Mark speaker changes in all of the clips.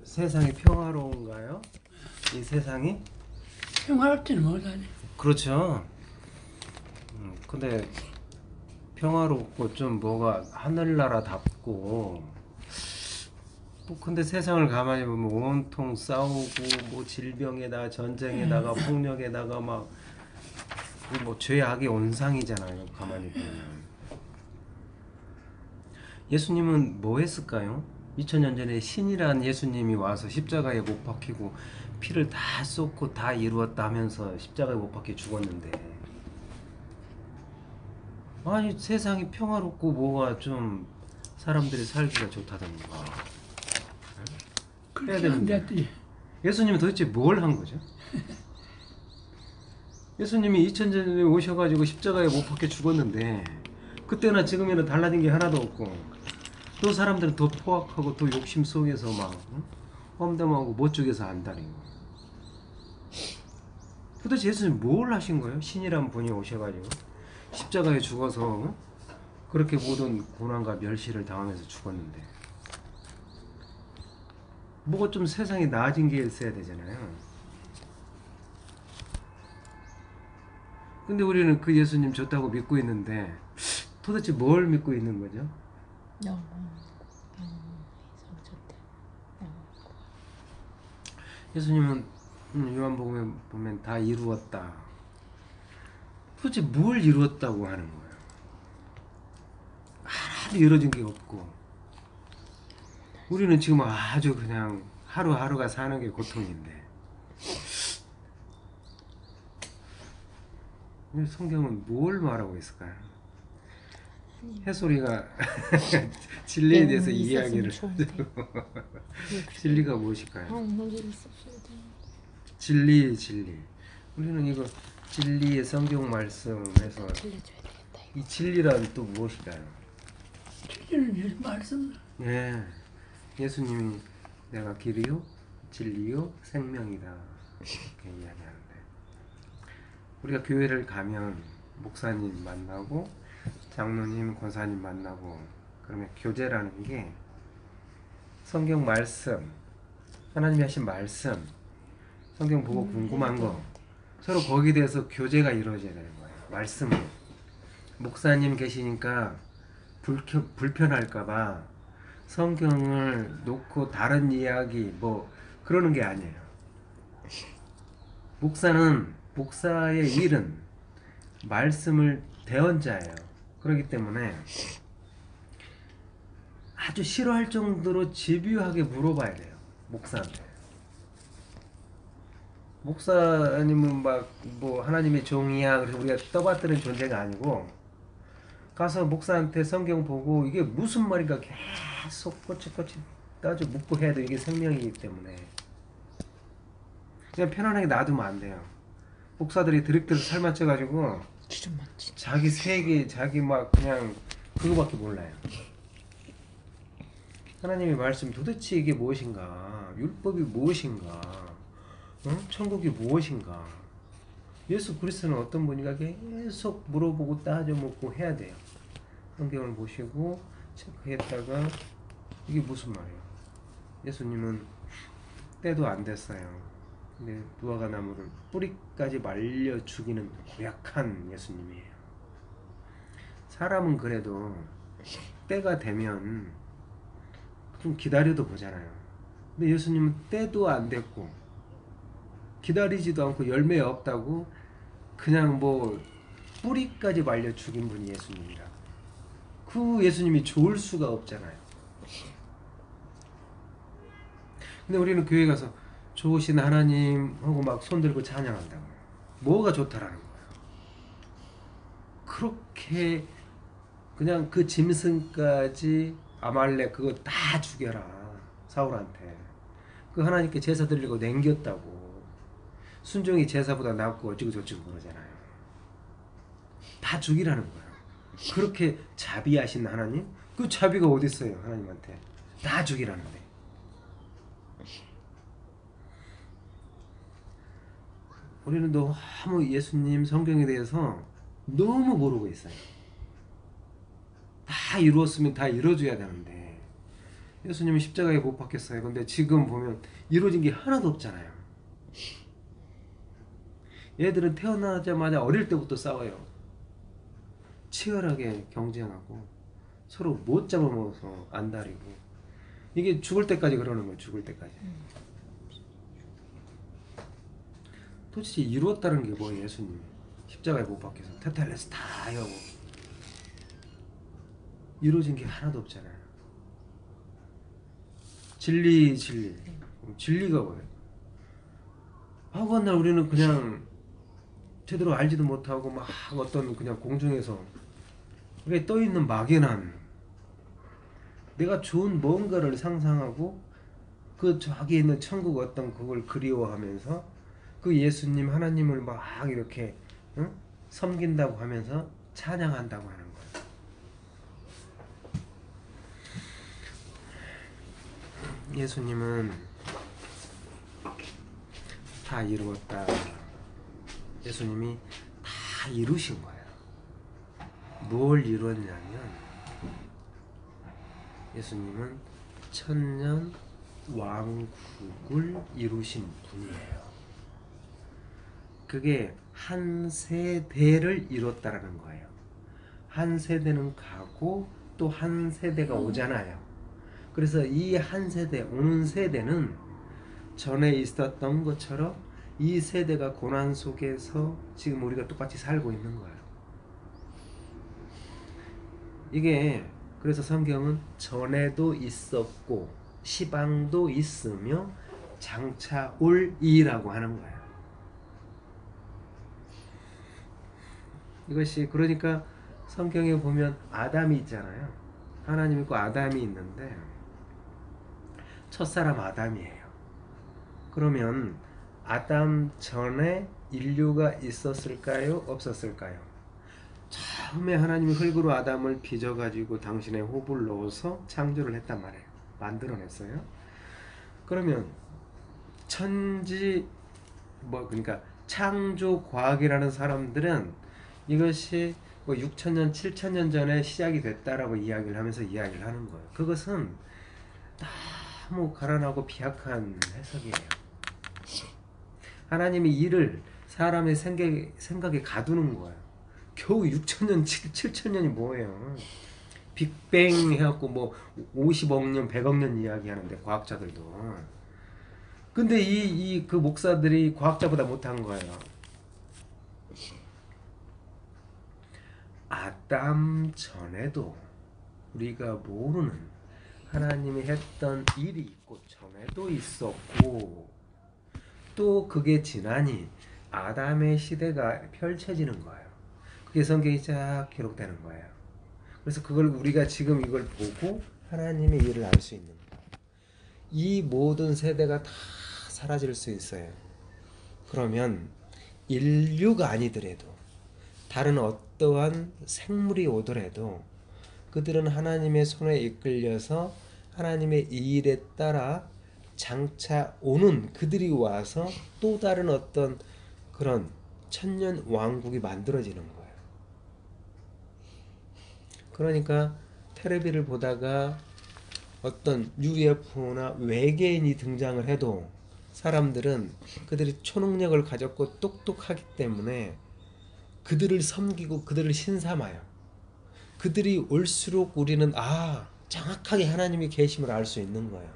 Speaker 1: 세상이 평화로운가요? 이 세상이?
Speaker 2: 평화롭지는 못하네.
Speaker 1: 그렇죠. 근데 평화롭고 좀 뭐가 하늘나라답고 근데 세상을 가만히 보면 온통 싸우고 뭐 질병에다가 전쟁에다가 폭력에다가 막 뭐 죄악의 온상이잖아요. 가만히 보면. 예수님은 뭐 했을까요? 2000년 전에 신이란 예수님이 와서 십자가에 못 박히고 피를 다 쏟고 다 이루었다 하면서 십자가에 못 박혀 죽었는데, 아니 세상이 평화롭고 뭐가 좀 사람들이 살기가 좋다던가 해야
Speaker 2: 그렇게 안
Speaker 1: 되는데
Speaker 2: 됐지.
Speaker 1: 예수님은 도대체 뭘 한 거죠? 예수님이 2000년 전에 오셔가지고 십자가에 못 박혀 죽었는데 그때나 지금이나 달라진 게 하나도 없고 또 사람들은 더 포악하고 또 욕심 속에서 막 험담하고 못 죽여서 안다니고. 도대체 예수님 뭘 하신 거예요? 신이란 분이 오셔가지고 십자가에 죽어서 그렇게 모든 고난과 멸시를 당하면서 죽었는데 뭐가 좀 세상이 나아진 게 있어야 되잖아요. 근데 우리는 그 예수님 좋다고 믿고 있는데 도대체 뭘 믿고 있는 거죠? 예수님은 요한복음에 보면 다 이루었다. 도대체 뭘 이루었다고 하는 거예요? 하나도 이루어진 게 없고 우리는 지금 아주 그냥 하루하루가 사는 게 고통인데 성경은 뭘 말하고 있을까요? 해솔이가 진리에 대해서 이야기를 진리가 무엇일까요? 진리. 우리는 이거 진리의 성경 말씀에서 이 진리란 또 무엇일까요?
Speaker 2: 진리는 예수 말씀.
Speaker 1: 예, 예수님이 내가 길이요, 진리요, 생명이다 이렇게 이야기하는데 우리가 교회를 가면 목사님 만나고 장로님, 권사님 만나고 그러면 교제라는 게 성경 말씀, 하나님이 하신 말씀, 성경 보고 궁금한 거 서로 거기에 대해서 교제가 이루어져야 되는 거예요. 말씀으로. 목사님 계시니까 불편할까봐 성경을 놓고 다른 이야기 뭐 그러는 게 아니에요. 목사의 일은 말씀을 대언자예요. 그렇기 때문에 아주 싫어할 정도로 집요하게 물어봐야 돼요. 목사한테. 목사님은 막 뭐 하나님의 종이야 그래서 우리가 떠받드는 존재가 아니고 가서 목사한테 성경 보고 이게 무슨 말인가 계속 꼬치꼬치 따져 묻고 해야 돼요. 이게 생명이기 때문에 그냥 편안하게 놔두면 안 돼요. 목사들이 드립대로 살맞춰가지고 자기 세계 자기 막 그냥 그거밖에 몰라요. 하나님의 말씀 도대체 이게 무엇인가, 율법이 무엇인가, 천국이 무엇인가, 예수 그리스도는 어떤 분인가 계속 물어보고 따져 묻고 해야 돼요. 성경을 보시고 체크했다가 이게 무슨 말이에요. 예수님은 때도 안 됐어요. 근데 무화과 나무를 뿌리까지 말려 죽이는 고약한 예수님이에요. 사람은 그래도 때가 되면 좀 기다려도 보잖아요. 근데 예수님은 때도 안 됐고 기다리지도 않고 열매 없다고 그냥 뭐 뿌리까지 말려 죽인 분이 예수님이라. 그 예수님이 좋을 수가 없잖아요. 근데 우리는 교회 가서 좋으신 하나님하고 막 손들고 찬양한다고. 뭐가 좋다라는 거예요. 그렇게 그냥 그 짐승까지 아말렉 그거 다 죽여라. 사울한테. 그 하나님께 제사 드리고 남겼다고. 순종이 제사보다 낫고 어찌고 저찌고 그러잖아요. 다 죽이라는 거예요. 그렇게 자비하신 하나님? 그 자비가 어디 있어요 하나님한테. 다 죽이라는데. 우리는 너무 예수님 성경에 대해서 너무 모르고 있어요. 다 이루었으면 다 이뤄줘야 되는데 예수님은 십자가에 못 박혔어요. 근데 지금 보면 이루어진 게 하나도 없잖아요. 얘들은 태어나자마자 어릴 때부터 싸워요. 치열하게 경쟁하고 서로 못 잡아먹어서 안달이고, 이게 죽을 때까지 그러는 거예요. 죽을 때까지. 도대체 이루었다는 게 뭐예요? 예수님이 십자가에 못 박혀서 테탈레스 다 하고 이루어진 게 하나도 없잖아요. 진리가 뭐예요? 하고 한 날 우리는 그냥 제대로 알지도 못하고 막 어떤 그냥 공중에서 그게 떠있는 막연한, 내가 좋은 뭔가를 상상하고 그 저기 있는 천국 어떤 그걸 그리워하면서 그 예수님 하나님을 막 이렇게 섬긴다고 하면서 찬양한다고 하는 거예요. 예수님은 다 이루었다. 예수님이 다 이루신 거예요. 뭘 이루었냐면 예수님은 천년 왕국을 이루신 분이에요. 그게 한 세대를 이뤘다라는 거예요. 한 세대는 가고 또 한 세대가 오잖아요. 그래서 이 한 세대, 오는 세대는 전에 있었던 것처럼 이 세대가 고난 속에서 지금 우리가 똑같이 살고 있는 거예요. 이게 그래서 성경은 전에도 있었고 시방도 있으며 장차 올 이라고 하는 거예요. 이것이 그러니까 성경에 보면 아담이 있잖아요. 하나님 있고 아담이 있는데 첫사람 아담이에요. 그러면 아담 전에 인류가 있었을까요? 없었을까요? 처음에 하나님이 흙으로 아담을 빚어가지고 당신의 호흡을 넣어서 창조를 했단 말이에요. 만들어냈어요. 그러면 그러니까 창조과학이라는 사람들은 이것이 뭐 6천년, 7천년 전에 시작이 됐다라고 이야기를 하면서 이야기를 하는 거예요. 그것은 너무 가난하고 비약한 해석이에요. 하나님이 이를 사람의 생각에 가두는 거예요. 겨우 6천년, 7천년이 뭐예요? 빅뱅 해갖고 뭐 50억 년, 100억 년 이야기하는데 과학자들도. 근데 그 목사들이 과학자보다 못한 거예요. 아담 전에도 우리가 모르는 하나님이 했던 일이 있고 전에도 있었고 또 그게 지나니 아담의 시대가 펼쳐지는 거예요. 그게 성경이 쫙 기록되는 거예요. 그래서 그걸 우리가 지금 이걸 보고 하나님의 일을 알 수 있는 거예요. 이 모든 세대가 다 사라질 수 있어요. 그러면 인류가 아니더라도 다른 어떠한 생물이 오더라도 그들은 하나님의 손에 이끌려서 하나님의 이 일에 따라 장차 오는 그들이 와서 또 다른 어떤 그런 천년 왕국이 만들어지는 거예요. 그러니까 텔레비를 보다가 어떤 UFO나 외계인이 등장을 해도 사람들은 그들이 초능력을 가졌고 똑똑하기 때문에 그들을 섬기고 그들을 신삼아요. 그들이 올수록 우리는 정확하게 하나님이 계심을 알 수 있는 거예요.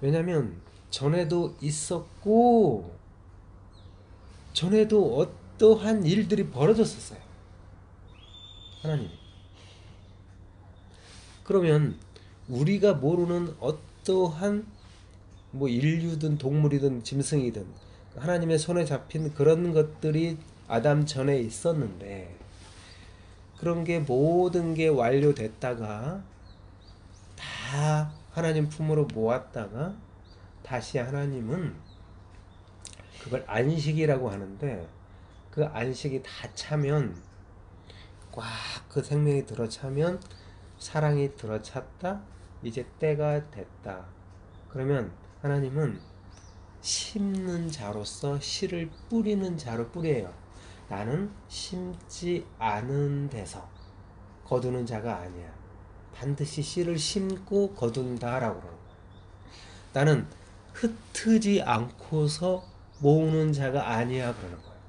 Speaker 1: 왜냐하면 전에도 있었고 전에도 어떠한 일들이 벌어졌었어요. 하나님이. 그러면 우리가 모르는 어떠한 뭐 인류든 동물이든 짐승이든 하나님의 손에 잡힌 그런 것들이 아담 전에 있었는데 그런 게 모든 게 완료됐다가 다 하나님 품으로 모았다가 다시 하나님은 그걸 안식이라고 하는데 그 안식이 다 차면 꽉 그 생명이 들어차면 사랑이 들어찼다. 이제 때가 됐다. 그러면 하나님은 심는 자로서 씨를 뿌리는 자로 뿌려요. 나는 심지 않은 데서 거두는 자가 아니야. 반드시 씨를 심고 거둔다라고 그러는 거예요. 나는 흩트지 않고서 모으는 자가 아니야 그러는 거예요.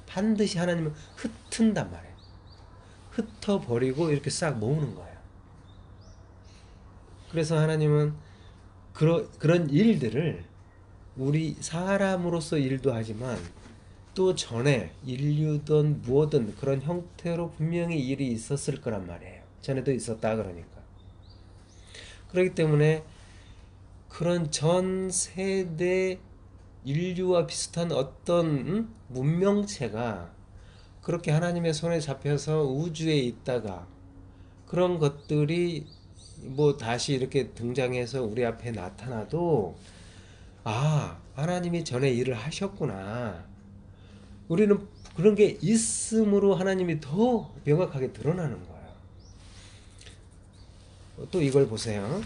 Speaker 1: 반드시 하나님은 흩은단 말이에요. 흩어버리고 이렇게 싹 모으는 거예요. 그래서 하나님은 그런 일들을 우리 사람으로서 일도 하지만 또 전에 인류든 무엇든 그런 형태로 분명히 일이 있었을 거란 말이에요. 전에도 있었다 그러니까. 그렇기 때문에 그런 전 세대 인류와 비슷한 어떤 문명체가 그렇게 하나님의 손에 잡혀서 우주에 있다가 그런 것들이 뭐 다시 이렇게 등장해서 우리 앞에 나타나도 아, 하나님이 전에 일을 하셨구나. 우리는 그런 게 있음으로 하나님이 더 명확하게 드러나는 거예요. 또 이걸 보세요.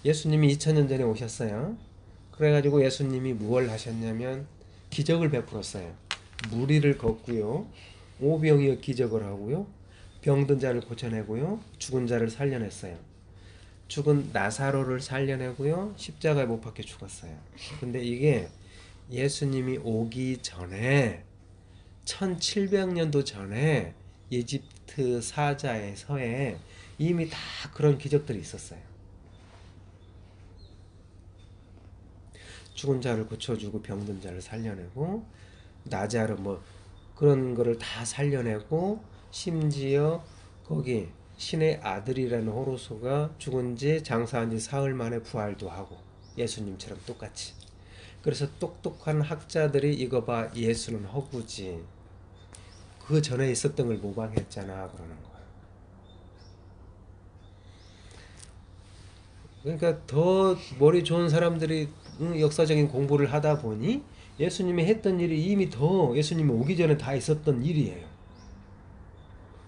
Speaker 1: 예수님이 2000년 전에 오셨어요. 그래가지고 예수님이 무엇을 하셨냐면 기적을 베풀었어요. 무리를 걷고요. 오병이어 기적을 하고요. 병든 자를 고쳐내고요. 죽은 자를 살려냈어요. 죽은 나사로를 살려내고요. 십자가에 못 박혀 죽었어요. 근데 이게 예수님이 오기 전에 1700년도 전에 이집트 사자에서에 이미 다 그런 기적들이 있었어요. 죽은 자를 고쳐주고 병든 자를 살려내고 나자르 뭐 그런 거를 다 살려내고 심지어 거기 신의 아들이라는 호로소가 죽은 지 장사한 지 사흘 만에 부활도 하고 예수님처럼 똑같이. 그래서 똑똑한 학자들이 이거 봐 예수는 허구지. 그 전에 있었던 걸 모방했잖아 그러는 거예요. 그러니까 더 머리 좋은 사람들이 역사적인 공부를 하다 보니 예수님이 했던 일이 이미 더 예수님이 오기 전에 다 있었던 일이에요.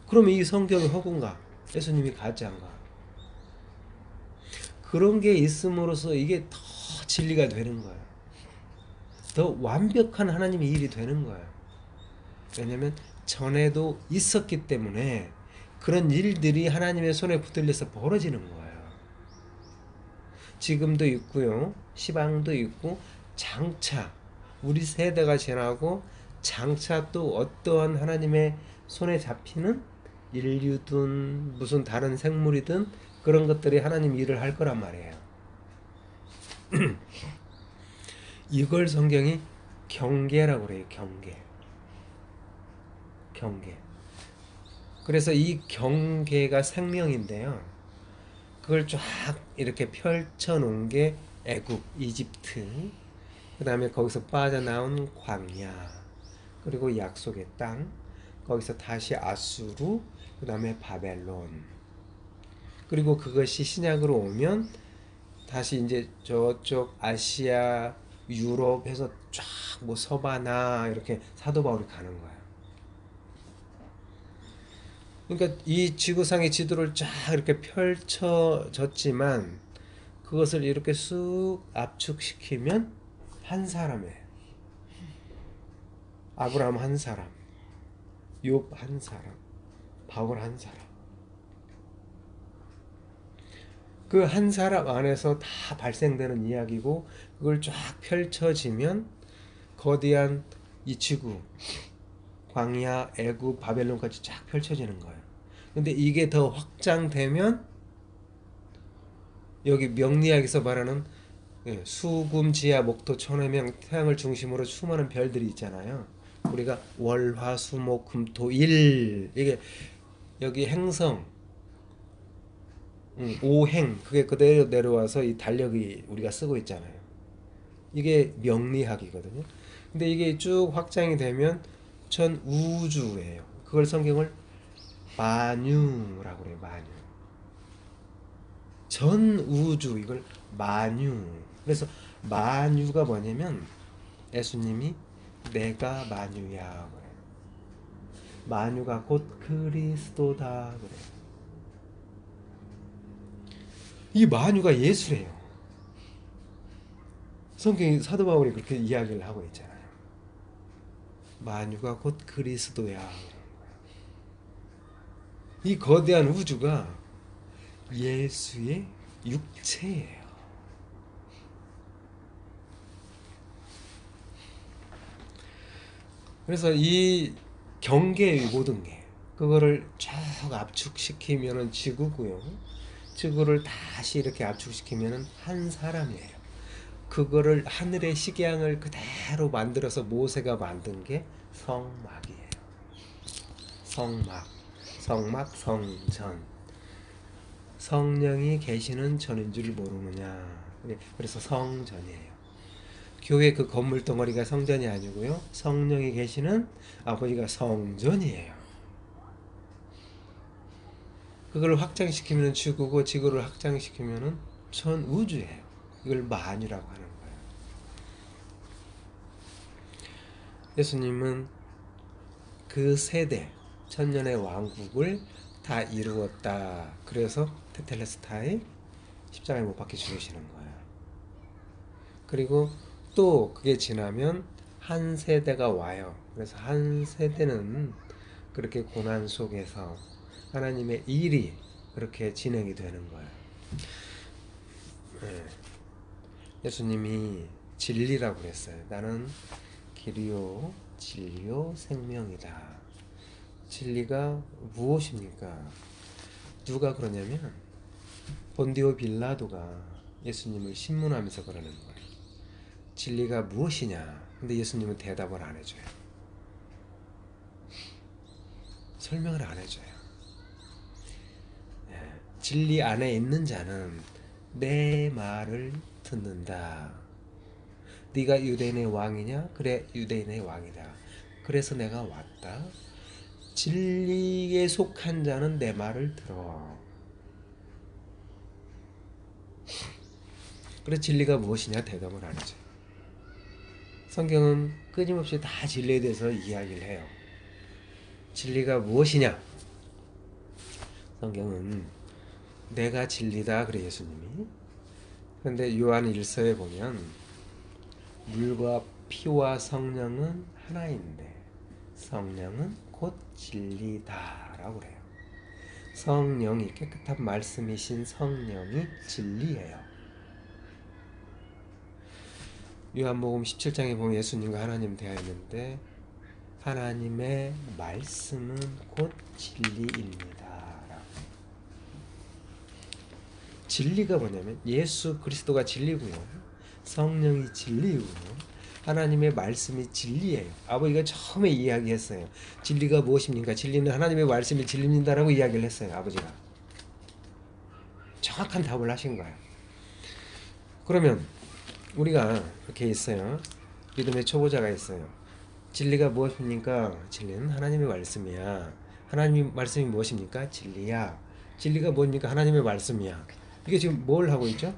Speaker 1: 그러면 이 성경이 허구인가? 예수님이 가짜인가? 그런 게 있음으로써 이게 더 진리가 되는 거예요. 더 완벽한 하나님의 일이 되는 거예요. 왜냐하면 전에도 있었기 때문에 그런 일들이 하나님의 손에 붙들려서 벌어지는 거예요. 지금도 있고요. 시방도 있고 장차 우리 세대가 지나고 장차 또 어떠한 하나님의 손에 잡히는 인류든 무슨 다른 생물이든 그런 것들이 하나님 일을 할 거란 말이에요. 이걸 성경이 경계라고 그래요. 경계. 그래서 이 경계가 생명인데요. 그걸 쫙 이렇게 펼쳐 놓은 게 애굽, 이집트, 그 다음에 거기서 빠져나온 광야, 그리고 약속의 땅, 거기서 다시 아수르, 그 다음에 바벨론, 그리고 그것이 신약으로 오면 다시 이제 저쪽 아시아, 유럽 해서 쫙 뭐 서바나 이렇게 사도 바울이 가는 거예요. 그러니까 이 지구상의 지도를 쫙 이렇게 펼쳐졌지만 그것을 이렇게 쑥 압축시키면 한 사람이에요. 아브라함 한 사람, 욥 한 사람, 바울 한 사람. 그 한 사람 안에서 다 발생되는 이야기고 그걸 쫙 펼쳐지면 거대한 이 지구, 광야, 애굽, 바벨론까지 쫙 펼쳐지는 거예요. 근데 이게 더 확장되면 여기 명리학에서 말하는 수금, 지하, 목토, 천해명, 태양을 중심으로 수많은 별들이 있잖아요. 우리가 월, 화, 수, 목, 금, 토, 일 이게 여기 행성 5행 그게 그대로 내려와서 이 달력이 우리가 쓰고 있잖아요. 이게 명리학이거든요. 근데 이게 쭉 확장이 되면 전 우주예요. 그걸 성경을 만유라고 그래요. 만유. 전 우주 이걸 만유. 그래서 만유가 뭐냐면 예수님이 내가 만유야 그래요. 만유가 곧 그리스도다 그래요. 이 만유가 예수래요. 성경이 사도 바울이 그렇게 이야기를 하고 있잖아요. 만유가 곧 그리스도야. 이 거대한 우주가 예수의 육체예요. 그래서 이 경계의 모든 게 그거를 쭉 압축시키면은 지구고요. 지구를 다시 이렇게 압축시키면은 한 사람이에요. 그거를 하늘의 식양을 그대로 만들어서 모세가 만든 게 성막이에요. 성막, 성전. 성령이 계시는 전인 줄 모르느냐. 그래서 성전이에요. 교회 그 건물 덩어리가 성전이 아니고요. 성령이 계시는 아버지가 성전이에요. 그걸 확장시키면 지구고 지구를 확장시키면 전 우주예요. 이걸 만유라고 하는 거예요. 예수님은 그 세대 천년의 왕국을 다 이루었다. 그래서 테텔레스타이 십자가에 못 박혀 죽으시는 거예요. 그리고 또 그게 지나면 한 세대가 와요. 그래서 한 세대는 그렇게 고난 속에서 하나님의 일이 그렇게 진행이 되는 거예요. 네. 예수님이 진리라고 그랬어요. 나는 길이요 진리요 생명이다. 진리가 무엇입니까? 누가 그러냐면 본디오 빌라도가 예수님을 신문하면서 그러는 거예요. 진리가 무엇이냐? 근데 예수님은 대답을 안 해줘요. 설명을 안 해줘요. 진리 안에 있는 자는 내 말을 듣는다. 네가 유대인의 왕이냐? 그래, 유대인의 왕이다. 그래서 내가 왔다. 진리에 속한 자는 내 말을 들어. 그래, 진리가 무엇이냐? 대답을 안 해줘요. 성경은 끊임없이 다 진리에 대해서 이야기를 해요. 진리가 무엇이냐? 성경은 내가 진리다 그래 예수님이. 그런데 요한 1서에 보면 물과 피와 성령은 하나인데 성령은 곧 진리다라고 그래요. 성령이 깨끗한 말씀이신 성령이 진리예요. 요한복음 17장에 보면 예수님과 하나님 대화했는데 하나님의 말씀은 곧 진리입니다. 진리가 뭐냐면 예수 그리스도가 진리고요. 성령이 진리고요. 하나님의 말씀이 진리예요. 아버지가 처음에 이야기했어요. 진리가 무엇입니까? 진리는 하나님의 말씀이 진리입니다라고 이야기를 했어요. 아버지가. 정확한 답을 하신 거예요. 그러면 우리가 이렇게 있어요. 믿음의 초보자가 있어요. 진리가 무엇입니까? 진리는 하나님의 말씀이야. 하나님의 말씀이 무엇입니까? 진리야. 진리가 뭡니까? 하나님의 말씀이야. 이게 지금 뭘 하고 있죠?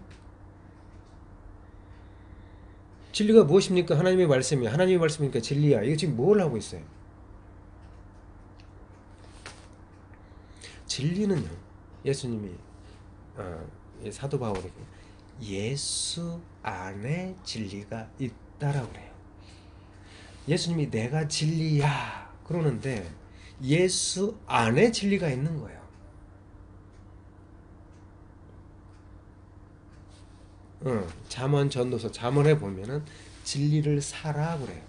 Speaker 1: 진리가 무엇입니까? 하나님의 말씀이야. 하나님의 말씀이니까 진리야. 이게 지금 뭘 하고 있어요? 진리는요. 예수님이 사도 바울에게 예수 안에 진리가 있다라고 그래요. 예수님이 내가 진리야 그러는데 예수 안에 진리가 있는 거예요. 잠언 전도서 잠언에 보면은 진리를 사라 그래요.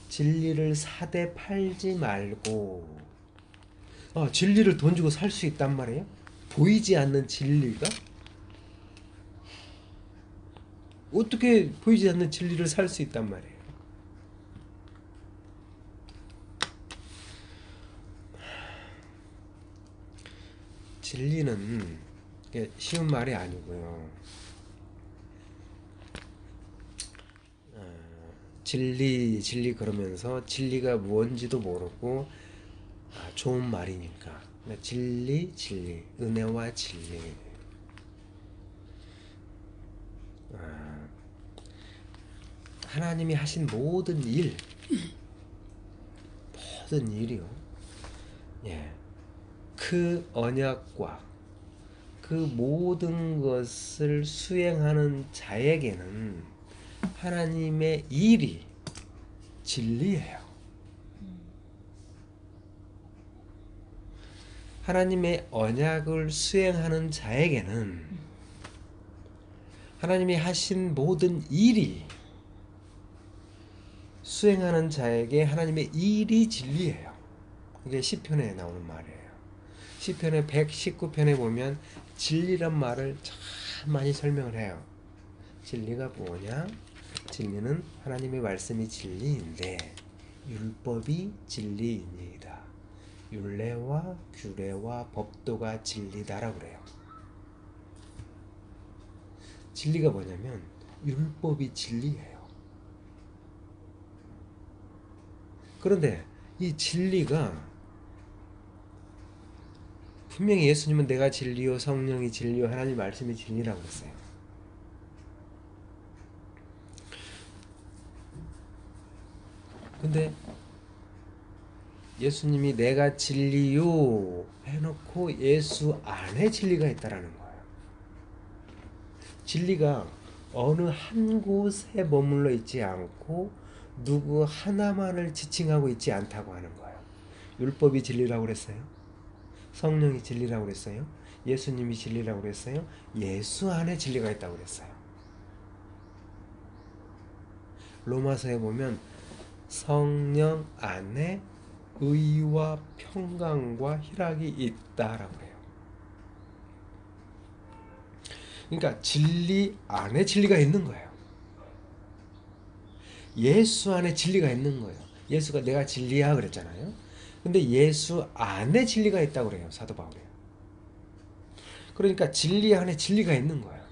Speaker 1: 진리를 사되 팔지 말고. 진리를 돈 주고 살 수 있단 말이에요. 보이지 않는 진리가 어떻게 보이지 않는 진리를 살 수 있단 말이에요. 진리는 쉬운 말이 아니고요. 진리 그러면서 진리가 뭔지도 모르고 좋은 말이니까 진리 은혜와 진리. 하나님이 하신 모든 일이요. 그 언약과 그 모든 것을 수행하는 자에게는 하나님의 일이 진리예요. 하나님의 언약을 수행하는 자에게는 하나님이 하신 모든 일이, 수행하는 자에게 하나님의 일이 진리예요. 이게 시편에 나오는 말이에요. 시편의 119편에 보면 진리란 말을 참 많이 설명을 해요. 진리가 뭐냐? 진리는 하나님의 말씀이 진리인데 율법이 진리이니이다. 율례와 규례와 법도가 진리다라고 그래요. 진리가 뭐냐면 율법이 진리예요. 그런데 이 진리가 분명히 예수님은 내가 진리요 성령이 진리요 하나님 말씀이 진리라고 그랬어요. 근데 예수님이 내가 진리요 해놓고 예수 안에 진리가 있다라는 거예요. 진리가 어느 한 곳에 머물러 있지 않고 누구 하나만을 지칭하고 있지 않다고 하는 거예요. 율법이 진리라고 그랬어요. 성령이 진리라고 그랬어요. 예수님이 진리라고 그랬어요. 예수 안에 진리가 있다고 그랬어요. 로마서에 보면 성령 안에 의와 평강과 희락이 있다라고 해요. 그러니까 진리 안에 진리가 있는 거예요. 예수 안에 진리가 있는 거예요. 예수가 내가 진리야 그랬잖아요. 근데 예수 안에 진리가 있다고 그래요. 사도 바울이. 그러니까 진리 안에 진리가 있는 거예요.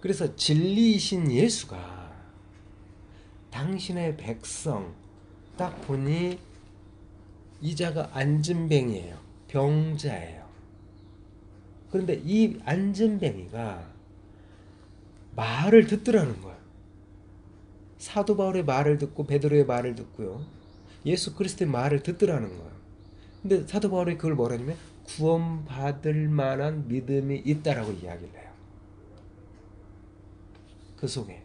Speaker 1: 그래서 진리이신 예수가 당신의 백성 딱 보니 이자가 안진뱅이에요. 병자예요. 그런데 이 안진뱅이가 말을 듣더라는 거예요. 사도 바울의 말을 듣고 베드로의 말을 듣고요. 예수 그리스도의 말을 듣더라는 거예요. 근데 사도 바울이 그걸 뭐라냐면 구원받을 만한 믿음이 있다라고 이야기를 해요. 그 속에.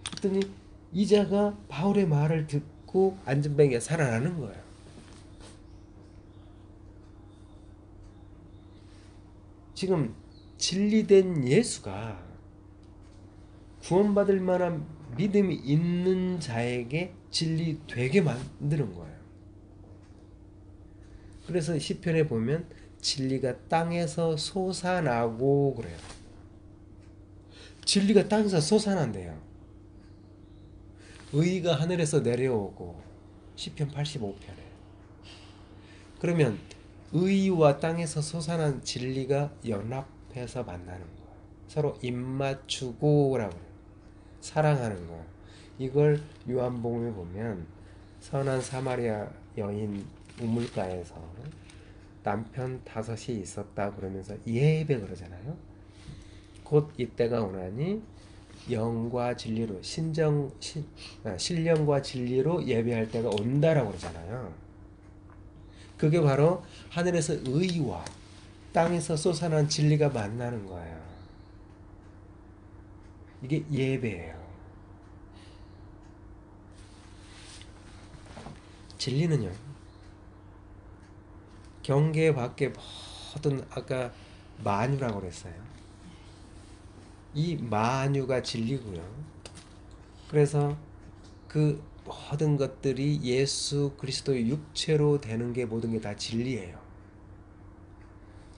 Speaker 1: 그랬더니 이자가 바울의 말을 듣고 안진뱅이가 살아나는 거예요. 지금 진리된 예수가 구원받을 만한 믿음이 있는 자에게 진리 되게 만드는 거예요. 그래서 시편에 보면 진리가 땅에서 솟아나고 그래요. 진리가 땅에서 솟아난대요. 의가 하늘에서 내려오고 시편 85편에. 그러면 의와 땅에서 솟아난 진리가 연합해서 만나는 거예요. 서로 입맞추고라고 해요. 사랑하는 거예요. 이걸 요한복음에 보면 선한 사마리아 여인 우물가에서 남편 5이 있었다 그러면서 예배 그러잖아요. 곧 이때가 오나니 영과 진리로 신령과 진리로 예배할 때가 온다라고 그러잖아요. 그게 바로 하늘에서 의와 땅에서 솟아난 진리가 만나는 거예요. 이게 예배예요. 진리는요, 경계 밖에 모든 아까 만유라고 그랬어요. 이 만유가 진리고요. 그래서 그 모든 것들이 예수 그리스도의 육체로 되는 게 모든 게 다 진리예요.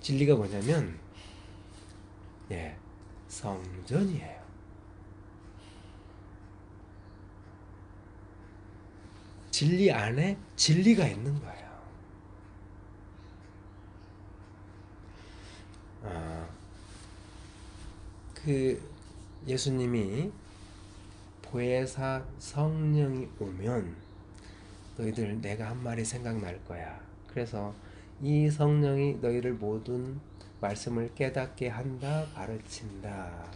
Speaker 1: 진리가 뭐냐면 성전이에요. 진리 안에 진리가 있는 거예요. 그 예수님이 보혜사 성령이 오면 너희들 내가 한 말이 생각날 거야. 그래서 이 성령이 너희를 모든 말씀을 깨닫게 한다, 가르친다.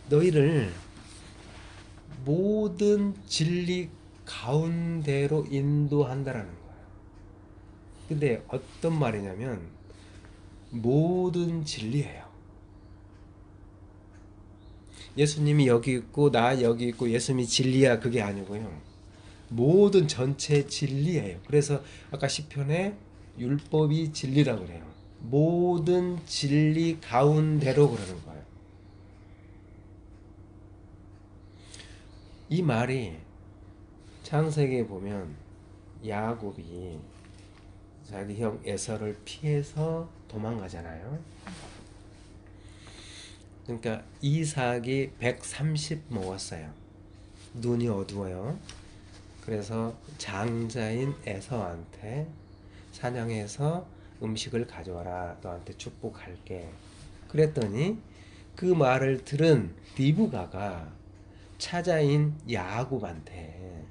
Speaker 1: 너희를 모든 진리 가운데로 인도한다라는 거예요. 근데 어떤 말이냐면 모든 진리예요. 예수님이 여기 있고 나 여기 있고 예수님이 진리야 그게 아니고요. 모든 전체 진리예요. 그래서 아까 시편에 율법이 진리라고 그래요. 모든 진리 가운데로 그러는 거예요. 이 말이 창세기에 보면 야곱이 자기 형 에서를 피해서 도망가잖아요. 그러니까 이삭이 130 먹었어요. 눈이 어두워요. 그래서 장자인 에서한테 사냥해서 음식을 가져와라. 너한테 축복할게. 그랬더니 그 말을 들은 리브가가 차자인 야곱한테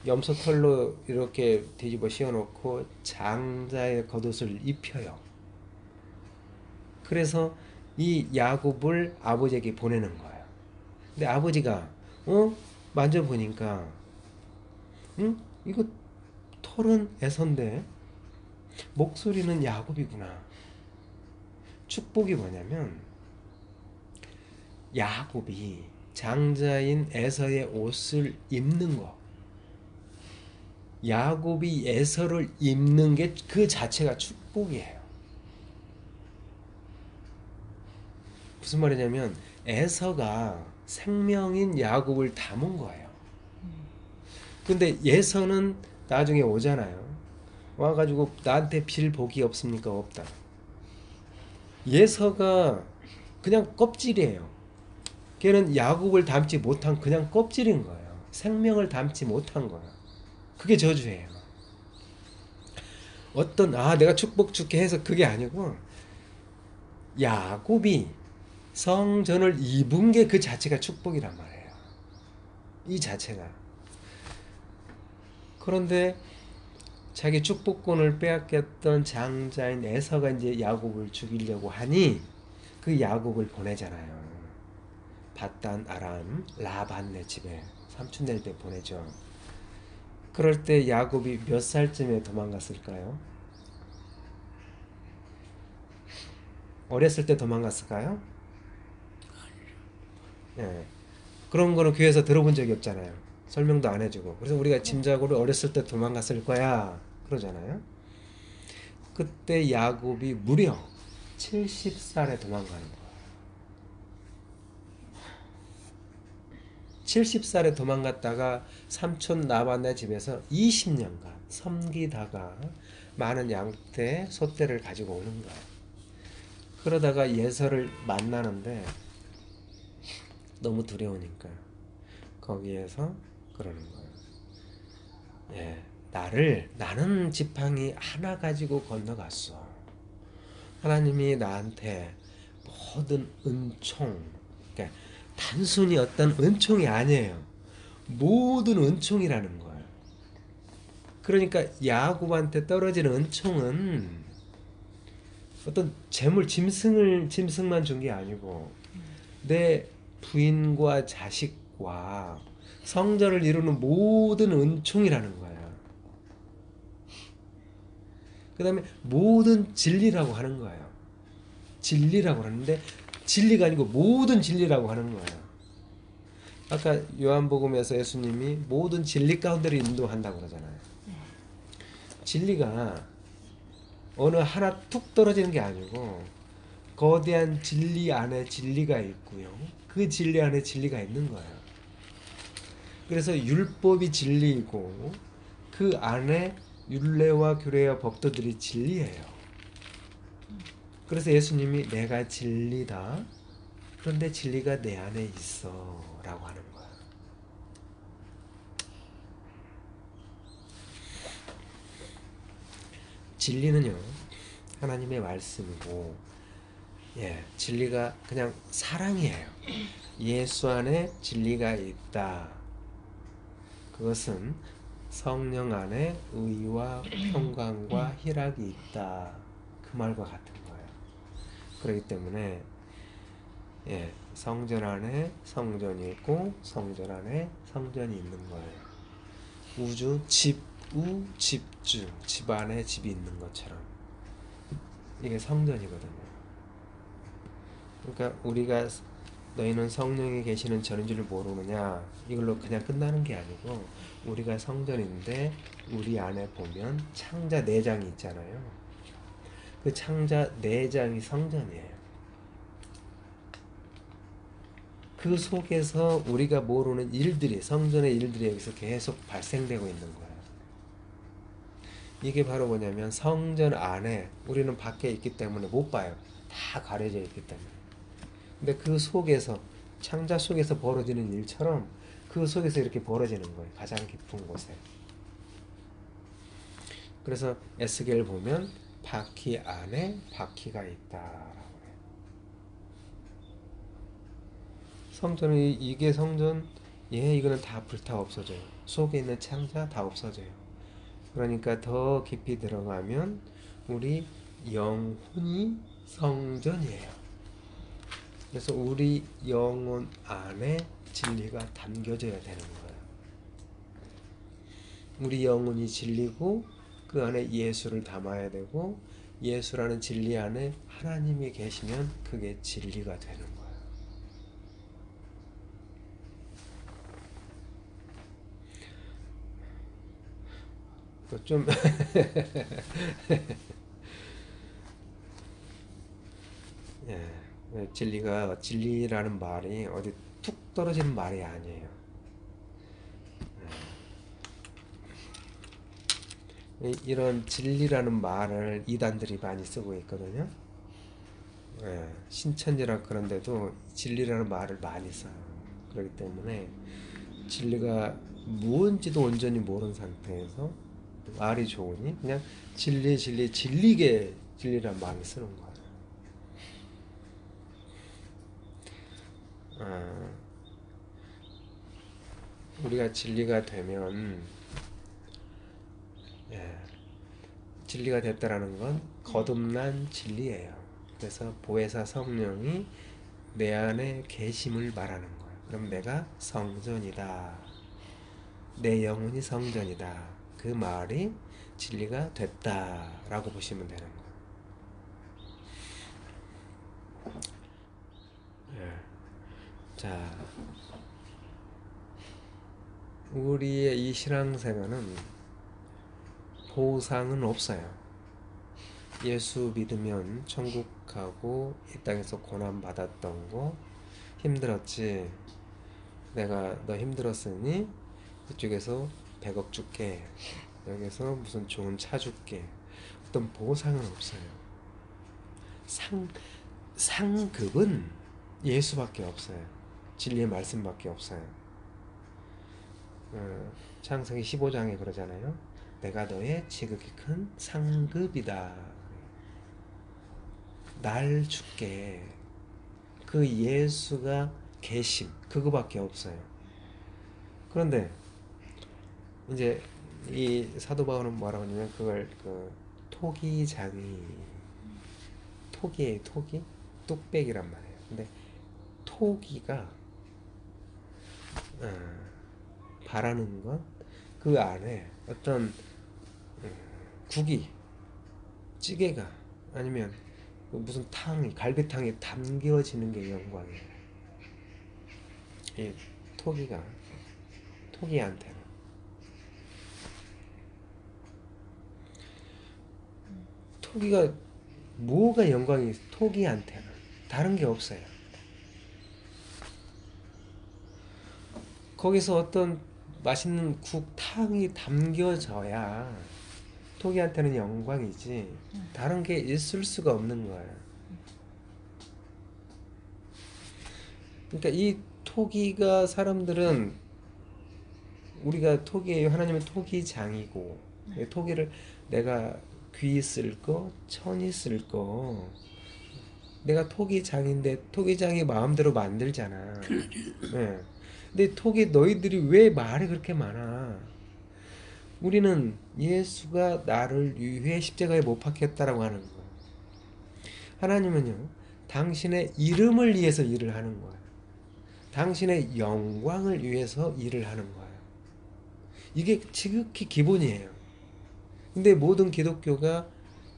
Speaker 1: 염소 털로 이렇게 뒤집어 씌워놓고 장자의 겉옷을 입혀요. 그래서 이 야곱을 아버지에게 보내는 거예요. 근데 아버지가 만져보니까 이거 털은 에서인데 목소리는 야곱이구나. 축복이 뭐냐면 야곱이 장자인 에서의 옷을 입는 거, 야곱이 에서를 입는 게 그 자체가 축복이에요. 무슨 말이냐면 에서가 생명인 야곱을 담은 거예요. 근데 에서는 나중에 오잖아요. 와가지고 나한테 빌 복이 없습니까? 없다. 에서가 그냥 껍질이에요. 걔는 야곱을 담지 못한 그냥 껍질인 거예요. 생명을 담지 못한 거예요. 그게 저주예요. 내가 축복 줄게 해서 그게 아니고 야곱이 성전을 입은 게 그 자체가 축복이란 말이에요. 이 자체가. 그런데 자기 축복권을 빼앗겼던 장자인 에서가 이제 야곱을 죽이려고 하니 그 야곱을 보내잖아요. 밧단 아람 라반네 집에 삼촌네 집에 보내죠. 그럴 때 야곱이 몇 살쯤에 도망갔을까요? 어렸을 때 도망갔을까요? 예. 그런 거는 교회에서 들어본 적이 없잖아요. 설명도 안 해주고. 그래서 우리가 짐작으로 어렸을 때 도망갔을 거야 그러잖아요. 그때 야곱이 무려 70살에 도망가는 거예요. 70살에 도망갔다가 삼촌 라반네 집에서 20년간 섬기다가 많은 양떼, 소떼를 가지고 오는 거예요. 그러다가 예서를 만나는데 너무 두려우니까 거기에서 그러는 거예요. 예, 나는 지팡이 하나 가지고 건너갔어. 하나님이 나한테 모든 은총, 그러니까 단순히 어떤 은총이 아니에요. 모든 은총이라는 거예요. 그러니까 야곱한테 떨어지는 은총은 어떤 재물, 짐승만 준 게 아니고 내 부인과 자식과 성전을 이루는 모든 은총이라는 거예요. 그 다음에 모든 진리라고 하는 거예요. 진리라고 하는데 진리가 아니고 모든 진리라고 하는 거예요. 아까 요한복음에서 예수님이 모든 진리 가운데로 인도한다고 그러잖아요. 진리가 어느 하나 툭 떨어지는 게 아니고 거대한 진리 안에 진리가 있고요. 그 진리 안에 진리가 있는 거예요. 그래서 율법이 진리이고 그 안에 율례와 규례와 법도들이 진리예요. 그래서 예수님이 내가 진리다. 그런데 진리가 내 안에 있어 라고 하는 거야. 진리는요 하나님의 말씀이고 진리가 그냥 사랑이에요. 예수 안에 진리가 있다. 그것은 성령 안에 의와 평강과 희락이 있다. 그 말과 같은 거예요. 그렇기 때문에 성전 안에 성전이 있고 성전 안에 성전이 있는 거예요. 우주 집우 집주, 집 안에 집이 있는 것처럼 이게 성전이거든요. 그러니까 우리가 너희는 성령이 계시는 전인 줄 모르느냐, 이걸로 그냥 끝나는 게 아니고 우리가 성전인데 우리 안에 보면 창자 4장이 있잖아요. 그 창자 4장이 성전이에요. 그 속에서 우리가 모르는 일들이, 성전의 일들이 여기서 계속 발생되고 있는 거예요. 이게 바로 뭐냐면 성전 안에, 우리는 밖에 있기 때문에 못 봐요. 다 가려져 있기 때문에. 근데 그 속에서, 창자 속에서 벌어지는 일처럼 그 속에서 이렇게 벌어지는 거예요. 가장 깊은 곳에. 그래서 에스겔 보면 바퀴 안에 바퀴가 있다. 성전이, 이게 성전, 이거는 다 불타 없어져요. 속에 있는 창자 다 없어져요. 그러니까 더 깊이 들어가면 우리 영혼이 성전이에요. 그래서 우리 영혼 안에 진리가 담겨져야 되는 거예요. 우리 영혼이 진리고 그 안에 예수를 담아야 되고, 예수라는 진리 안에 하나님이 계시면 그게 진리가 되는 거예요. 좀 진리라는 말이 어디 툭 떨어지는 말이 아니에요. 이런 진리라는 말을 이단들이 많이 쓰고 있거든요. 신천지라 그런데도 진리라는 말을 많이 써요. 그렇기 때문에 진리가 무언지도 온전히 모르는 상태에서 말이 좋으니 그냥 진리게 진리란 말을 쓰는 거예요. 우리가 진리가 되면, 진리가 됐다라는 건 거듭난 진리예요. 그래서 보혜사 성령이 내 안에 계심을 말하는 거예요. 그럼 내가 성전이다. 내 영혼이 성전이다. 그 말이 진리가 됐다라고 보시면 되는 거예요. 자, 우리의 이 신앙생활은 보상은 없어요. 예수 믿으면 천국 가고 이 땅에서 고난 받았던 거 힘들었지. 내가 너 힘들었으니 이쪽에서 100억 줄게. 여기서 무슨 좋은 차 줄게. 어떤 보상은 없어요. 상급은 예수밖에 없어요. 진리의 말씀밖에 없어요. 창세기 15장에 그러잖아요. 내가 너의 지극히 큰 상급이다. 날 줄게. 그 예수가 계심, 그거밖에 없어요. 그런데 이제 이 사도 바울은 뭐라고 하냐면 그걸 토기장이, 토기예요. 토기? 뚝배기란 말이에요. 근데 토기가 바라는 건 그 안에 어떤 국이, 찌개가, 아니면 무슨 탕이, 갈비탕이 담겨지는 게 영광이에요. 이 토기한테는. 토기가 뭐가 영광이 있어? 토기한테는 다른 게 없어요. 거기서 어떤 맛있는 국, 탕이 담겨져야 토기한테는 영광이지 다른 게 있을 수가 없는 거예요. 그러니까 이 토기가, 사람들은 우리가 토기예요. 하나님은 토기장이고, 토기를 내가 귀 쓸 거, 천이 쓸 거, 내가 토기장인데 토기장이 마음대로 만들잖아. 네. 근데 토기 너희들이 왜 말이 그렇게 많아? 우리는 예수가 나를 위해 십자가에 못 박혔다라고 하는 거야. 하나님은요, 당신의 이름을 위해서 일을 하는 거야. 당신의 영광을 위해서 일을 하는 거야. 이게 지극히 기본이에요. 근데 모든 기독교가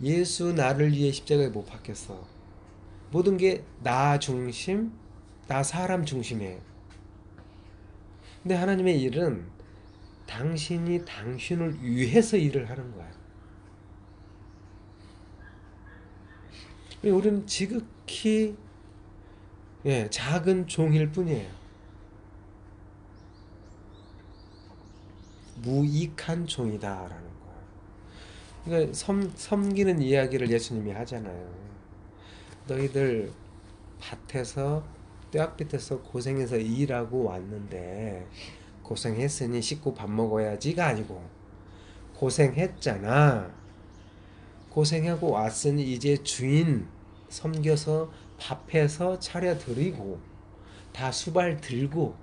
Speaker 1: 예수 나를 위해 십자가에 못 박혔어. 모든 게 나 중심, 다 사람 중심이에요. 근데 하나님의 일은 당신이 당신을 위해서 일을 하는 거야. 우리는 지극히 작은 종일 뿐이에요. 무익한 종이다라는 거야. 그러니까 섬기는 이야기를 예수님이 하잖아요. 너희들 밭에서 뙤약빛에서 고생해서 일하고 왔는데 고생했으니 씻고 밥 먹어야지가 아니고 고생했잖아. 고생하고 왔으니 이제 주인 섬겨서 밥해서 차려드리고 다 수발 들고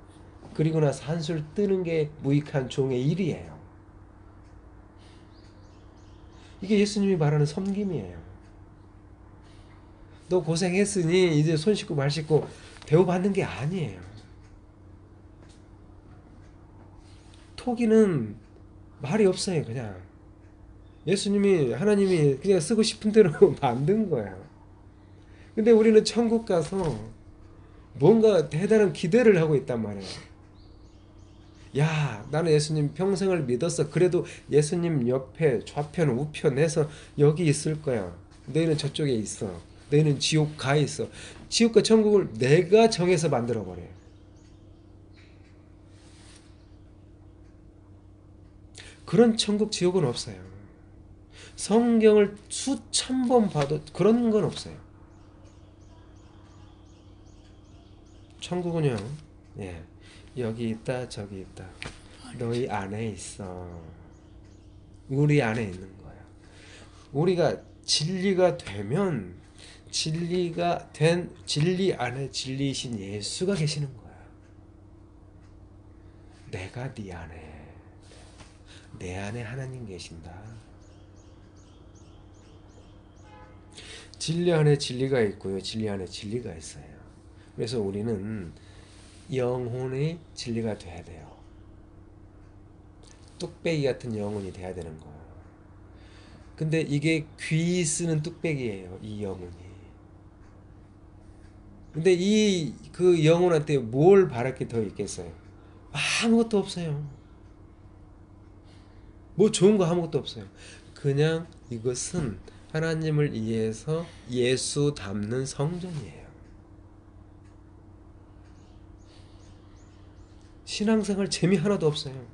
Speaker 1: 그리고 나서 한술 뜨는 게 무익한 종의 일이에요. 이게 예수님이 말하는 섬김이에요. 너 고생했으니 이제 손 씻고 발 씻고 대우받는 게 아니에요. 토기는 말이 없어요. 그냥 예수님이 하나님이 그냥 쓰고 싶은 대로 만든 거예요. 근데 우리는 천국 가서 뭔가 대단한 기대를 하고 있단 말이에요. 야, 나는 예수님 평생을 믿었어. 그래도 예수님 옆에 좌편 우편 해서 여기 있을 거야. 너희는 저쪽에 있어. 너희는 지옥 가 있어. 지옥과 천국을 내가 정해서 만들어 버려요. 그런 천국 지옥은 없어요. 성경을 수천 번 봐도 그런 건 없어요. 천국은요, 여기 있다 저기 있다. 너희 안에 있어. 우리 안에 있는 거야. 우리가 진리가 되면 진리가 된 진리 안에 진리이신 예수가 계시는 거야. 내가 네 안에, 내 안에 하나님 계신다. 진리 안에 진리가 있고요. 진리 안에 진리가 있어요. 그래서 우리는 영혼의 진리가 돼야 돼요. 뚝배기 같은 영혼이 돼야 되는 거예요. 근데 이게 귀 쓰는 뚝배기예요. 이 영혼이. 근데 그 영혼한테 뭘 바랄 게 더 있겠어요? 아무것도 없어요. 뭐 좋은 거 아무것도 없어요. 그냥 이것은 하나님을 위해서 예수 닮는 성전이에요. 신앙생활 재미 하나도 없어요.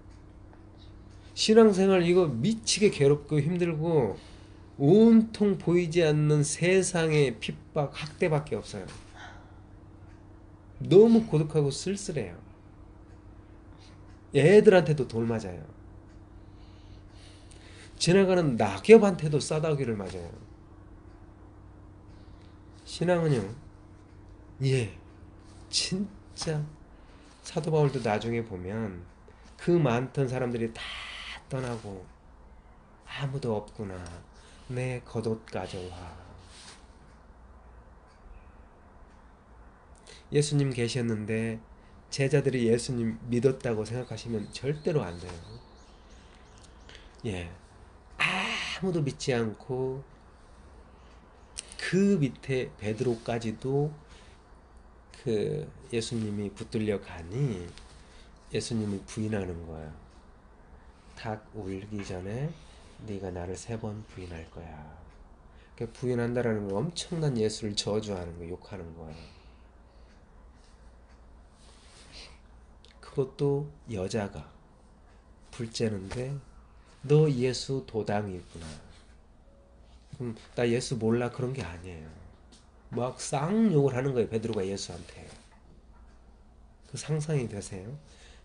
Speaker 1: 신앙생활 이거 미치게 괴롭고 힘들고 온통 보이지 않는 세상의 핍박, 학대밖에 없어요. 너무 고독하고 쓸쓸해요. 애들한테도 돌 맞아요. 지나가는 낙엽한테도 싸다귀를 맞아요. 신앙은요, 진짜 사도 바울도 나중에 보면 그 많던 사람들이 다 떠나고 아무도 없구나. 내 겉옷 가져와. 예수님 계셨는데 제자들이 예수님 믿었다고 생각하시면 절대로 안 돼요. 아무도 믿지 않고 그 밑에 베드로까지도 그 예수님이 붙들려 가니 예수님을 부인하는 거야. 닭 울기 전에 네가 나를 3번 부인할 거야. 그러니까 부인한다라는 건 엄청난 예수를 저주하는 거, 욕하는 거야. 그것도 여자가 불째는데 너 예수 도당이구나. 그럼 나 예수 몰라 그런 게 아니에요. 막 쌍욕을 하는 거예요. 베드로가 예수한테. 그 상상이 되세요?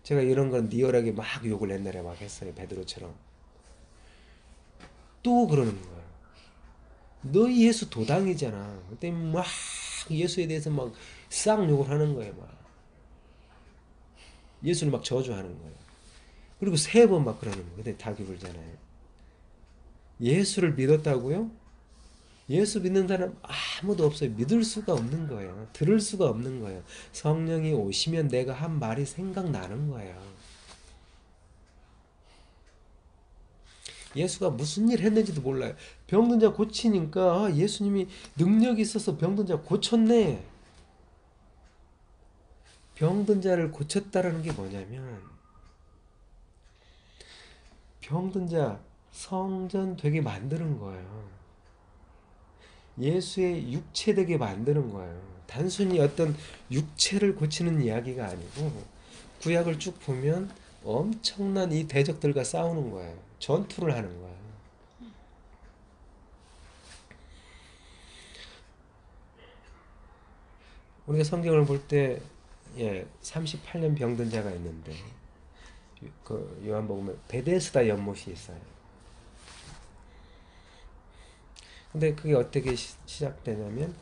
Speaker 1: 제가 이런 건 리얼하게 막 욕을 옛날에 막 했어요. 베드로처럼. 또 그러는 거예요. 너 예수 도당이잖아. 그때 막 예수에 대해서 막 쌍욕을 하는 거예요. 막 예수를 막 저주하는 거예요. 그리고 3번 막 그러는 거예요. 근데 닭이 불잖아요. 예수를 믿었다고요? 예수 믿는 사람 아무도 없어요. 믿을 수가 없는 거예요. 들을 수가 없는 거예요. 성령이 오시면 내가 한 말이 생각나는 거예요. 예수가 무슨 일 했는지도 몰라요. 병든 자 고치니까 예수님이 능력이 있어서 병든 자 고쳤네. 병든 자를 고쳤다라는 게 뭐냐면 병든 자 성전 되게 만드는 거예요. 예수의 육체 되게 만드는 거예요. 단순히 어떤 육체를 고치는 이야기가 아니고 구약을 쭉 보면 엄청난 이 대적들과 싸우는 거예요. 전투를 하는 거예요. 우리가 성경을 볼 때 38년 병든 자가 있는데 그 요한복음에 베데스다 연못이 있어요. 근데 그게 어떻게 시작되냐면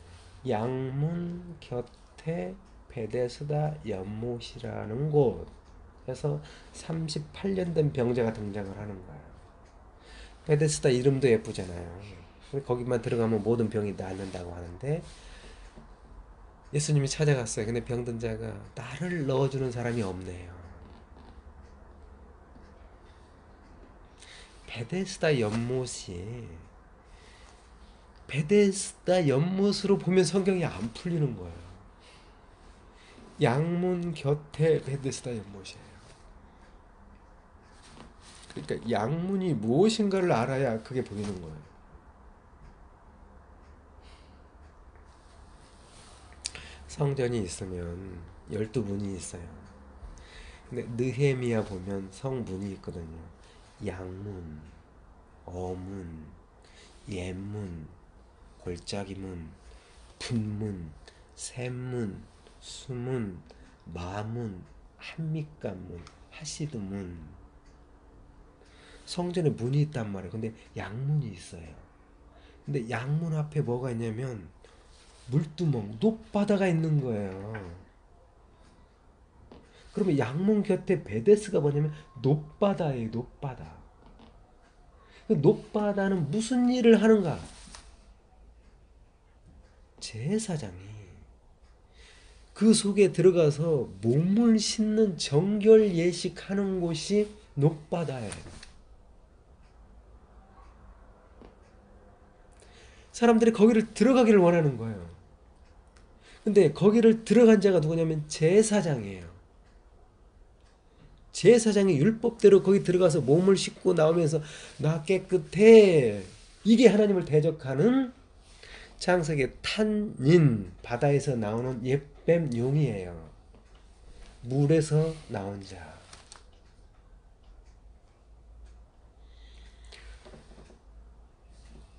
Speaker 1: 양문 곁에 베데스다 연못이라는 곳에서 38년 된 병자가 등장을 하는 거예요. 베데스다 이름도 예쁘잖아요. 거기만 들어가면 모든 병이 낫는다고 하는데 예수님이 찾아갔어요. 근데 병든 자가 나를 넣어주는 사람이 없네요. 베데스다 연못이 베데스다 연못으로 보면 성경이 안 풀리는 거예요. 양문 곁에 베데스다 연못이에요. 그러니까 양문이 무엇인가를 알아야 그게 보이는 거예요. 성전이 있으면 12문이 있어요. 근데 느헤미야 보면 성문이 있거든요. 양문, 어문, 옛문, 골짜기문, 분문, 샘문, 수문, 마문, 한밑간문, 하시드문. 성전에 문이 있단 말이에요. 근데 양문이 있어요. 근데 양문 앞에 뭐가 있냐면 물두멍, 높바다가 있는 거예요. 그러면 양문 곁에 베데스가 뭐냐면 높바다예요. 높바다. 그 높바다는 무슨 일을 하는가? 제사장이 그 속에 들어가서 몸을 씻는 정결 예식하는 곳이 높바다예요. 사람들이 거기를 들어가기를 원하는 거예요. 근데 거기를 들어간 자가 누구냐면 제사장이에요. 제사장이 율법대로 거기 들어가서 몸을 씻고 나오면서 나 깨끗해. 이게 하나님을 대적하는 창세기 탄닌, 바다에서 나오는 옛뱀 용이에요. 물에서 나온 자.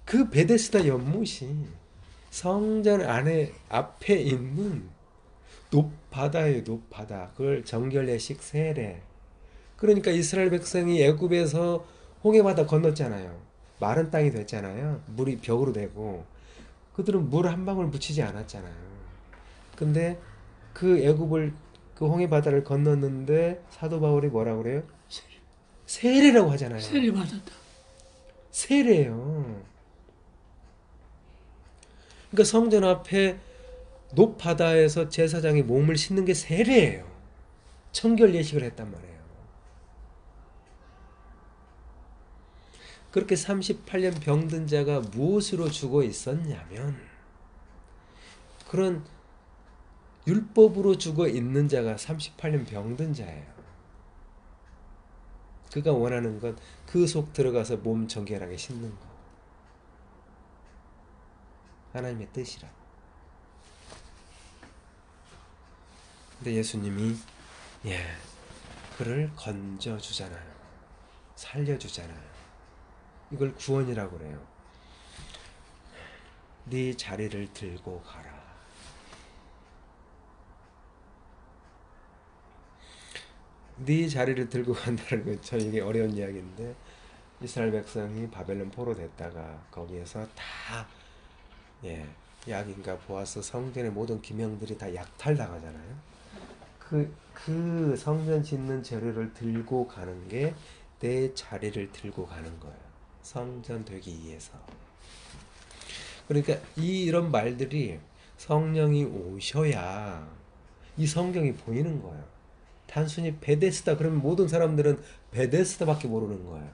Speaker 1: 그 베데스다 연못이 성전 안에 앞에 있는 높바다예요. 높바다. 그걸 정결례식 세례. 그러니까 이스라엘 백성이 애굽에서 홍해바다 건넜잖아요. 마른 땅이 됐잖아요. 물이 벽으로 되고 그들은 물 한 방울 묻히지 않았잖아요. 근데 그 애굽을 그 홍해바다를 건넜는데 사도 바울이 뭐라고 그래요? 세례라고 하잖아요.
Speaker 2: 세례 받았다.
Speaker 1: 세례예요. 그러니까 성전 앞에 높바다에서 제사장이 몸을 씻는 게 세례예요. 청결 예식을 했단 말이에요. 그렇게 38년 병든 자가 무엇으로 죽어 있었냐면 그런 율법으로 죽어 있는 자가 38년 병든 자예요. 그가 원하는 건 그 속 들어가서 몸 정결하게 씻는 거. 하나님의 뜻이라. 근데 예수님이 그를 건져주잖아요. 살려주잖아요. 이걸 구원이라고 그래요. 네 자리를 들고 가라. 네 자리를 들고 간다는 건 참 이게 어려운 이야기인데 이스라엘 백성이 바벨론 포로됐다가 거기에서 다 야긴과 보아스 성전의 모든 기명들이 다 약탈당하잖아요. 그 성전 짓는 재료를 들고 가는 게 내 자리를 들고 가는 거예요. 성전 되기 위해서. 그러니까 이런 말들이 성령이 오셔야 이 성경이 보이는 거예요. 단순히 베데스다 그러면 모든 사람들은 베데스다밖에 모르는 거예요.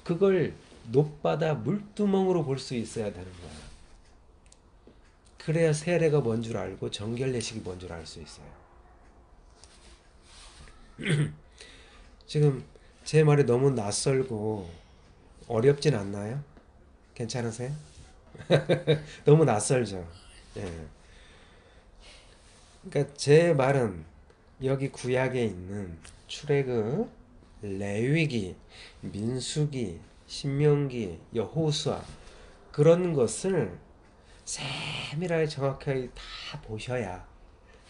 Speaker 1: 그걸 높바다 물두멍으로 볼 수 있어야 되는 거예요. 그래야 세례가 뭔 줄 알고 정결 예식이 뭔 줄 알 수 있어요. 지금 제 말이 너무 낯설고 어렵진 않나요? 괜찮으세요? 너무 낯설죠? 예. 그러니까 제 말은 여기 구약에 있는 출애굽, 레위기, 민수기, 신명기, 여호수아 그런 것을 세밀하게 정확하게 다 보셔야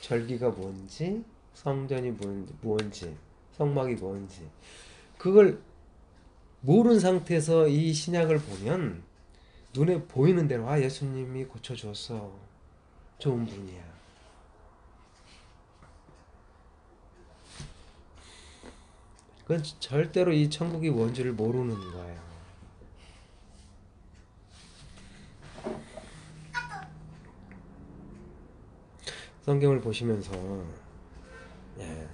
Speaker 1: 절기가 뭔지, 성전이 뭔지, 성막이 뭔지 그걸 모르는 상태에서 이 신약을 보면 눈에 보이는 대로 아 예수님이 고쳐줬어. 좋은 분이야. 그건 절대로 이 천국이 뭔지를 모르는 거예요. 성경을 보시면서 예,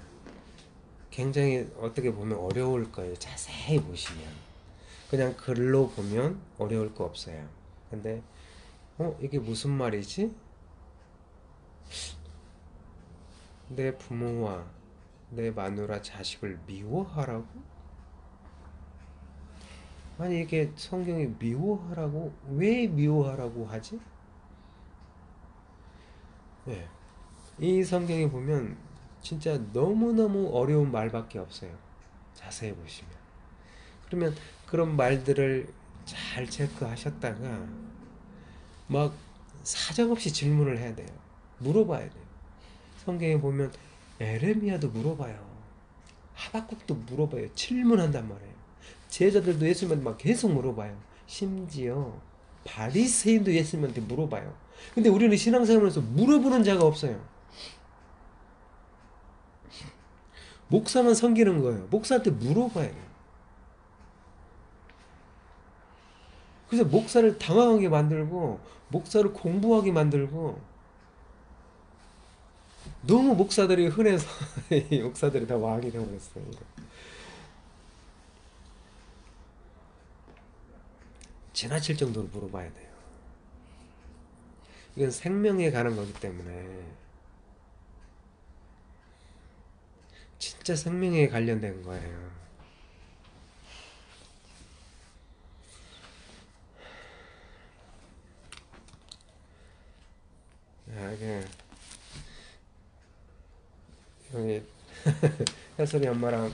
Speaker 1: 굉장히 어떻게 보면 어려울 거예요. 자세히 보시면. 그냥 글로 보면 어려울 거 없어요. 근데 이게 무슨 말이지? 내 부모와 내 마누라 자식을 미워하라고? 아니 이게 성경에 미워하라고? 왜 미워하라고 하지? 네. 이 성경에 보면 진짜 너무너무 어려운 말밖에 없어요. 자세히 보시면. 그러면 그런 말들을 잘 체크하셨다가 막 사정없이 질문을 해야 돼요. 물어봐야 돼요. 성경에 보면 에레미야도 물어봐요. 하박국도 물어봐요. 질문한단 말이에요. 제자들도 예수님한테 막 계속 물어봐요. 심지어 바리새인도 예수님한테 물어봐요. 근데 우리는 신앙생활에서 물어보는 자가 없어요. 목사만 섬기는 거예요. 목사한테 물어봐야 돼요. 그래서 목사를 당황하게 만들고 목사를 공부하게 만들고 너무 목사들이 흔해서 목사들이 다 왕이 되어버렸어요. 지나칠 정도로 물어봐야 돼요. 이건 생명에 가는 거기 때문에 진짜 생명에 관련된 거예요. 이게 여기 혜솔이 엄마랑